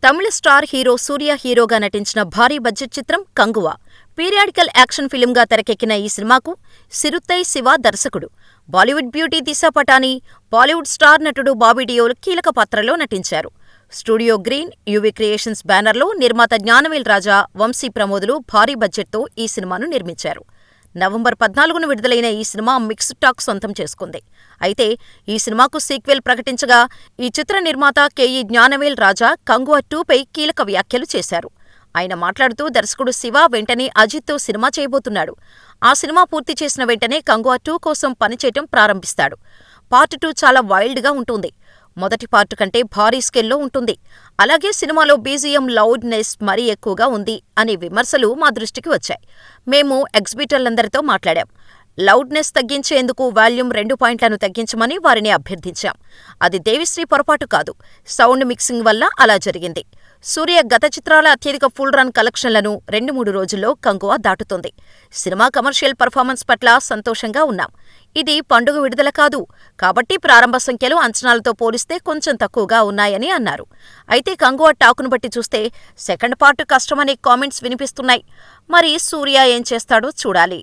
తమిళ star hero సూర్య హీరోగా నటించిన భారీ బడ్జెట్ చిత్రం కంగువ. పీరియాడికల్ యాక్షన్ ఫిల్మ్గా తెరకెక్కిన ఈ సినిమాకు సిరుత్తై శివ దర్శకుడు. బాలీవుడ్ బ్యూటీ దిశా పటాని, బాలీవుడ్ స్టార్ నటుడు బాబీ డియోల్ కీలక పాత్రలో నటించారు. స్టూడియో గ్రీన్, యువి క్రియేషన్స్ బ్యానర్లో నిర్మాత జ్ఞానవేల్ రాజా, వంశీ ప్రమోదులు భారీ బడ్జెట్తో ఈ సినిమాను నిర్మించారు. నవంబర్ 14న విడుదలైన ఈ సినిమా మిక్స్డ్ టాక్ సొంతం చేసుకుంది. అయితే ఈ సినిమాకు సీక్వెల్ ప్రకటించగా ఈ చిత్ర నిర్మాత కెఈ జ్ఞానవేల్ రాజా కంగువ 2పై కీలక వ్యాఖ్యలు చేశారు. ఆయన మాట్లాడుతూ దర్శకుడు శివ వెంటనే అజిత్తో సినిమా చేయబోతున్నాడు. ఆ సినిమా పూర్తి చేసిన వెంటనే కంగువ 2 కోసం పనిచేయటం ప్రారంభిస్తాడు. పార్ట్ 2 చాలా వైల్డ్గా ఉంటుంది. మొదటి పార్ట్ కంటే భారీ స్కేల్లో ఉంటుంది. అలాగే సినిమాలో బీజీఎం లౌడ్నెస్ మరీ ఎక్కువగా ఉంది అనే విమర్శలు మా దృష్టికి వచ్చాయి. మేము ఎగ్జిబిటర్లందరితో మాట్లాడాం. లౌడ్నెస్ తగ్గించేందుకు వాల్యూమ్ 2 పాయింట్లను తగ్గించమని వారిని అభ్యర్థించాం. అది దేవిశ్రీ పొరపాటు కాదు. సౌండ్ మిక్సింగ్ వల్ల అలా జరిగింది. సూర్య గత చిత్రాల అత్యధిక ఫుల్ రన్ కలెక్షన్లను 2-3 రోజుల్లో కంగువ దాటుతుంది. సినిమా కమర్షియల్ పర్ఫార్మెన్స్ పట్ల సంతోషంగా ఉన్నాం. ఇది పండుగ విడుదల కాదు కాబట్టి ప్రారంభ సంఖ్యలు అంచనాలతో పోలిస్తే కొంచెం తక్కువగా ఉన్నాయని అన్నారు. అయితే కంగువ టాకును బట్టి చూస్తే సెకండ్ పార్ట్ కష్టమనే కామెంట్స్ వినిపిస్తున్నాయి. మరి సూర్య ఏం చేస్తాడో చూడాలి.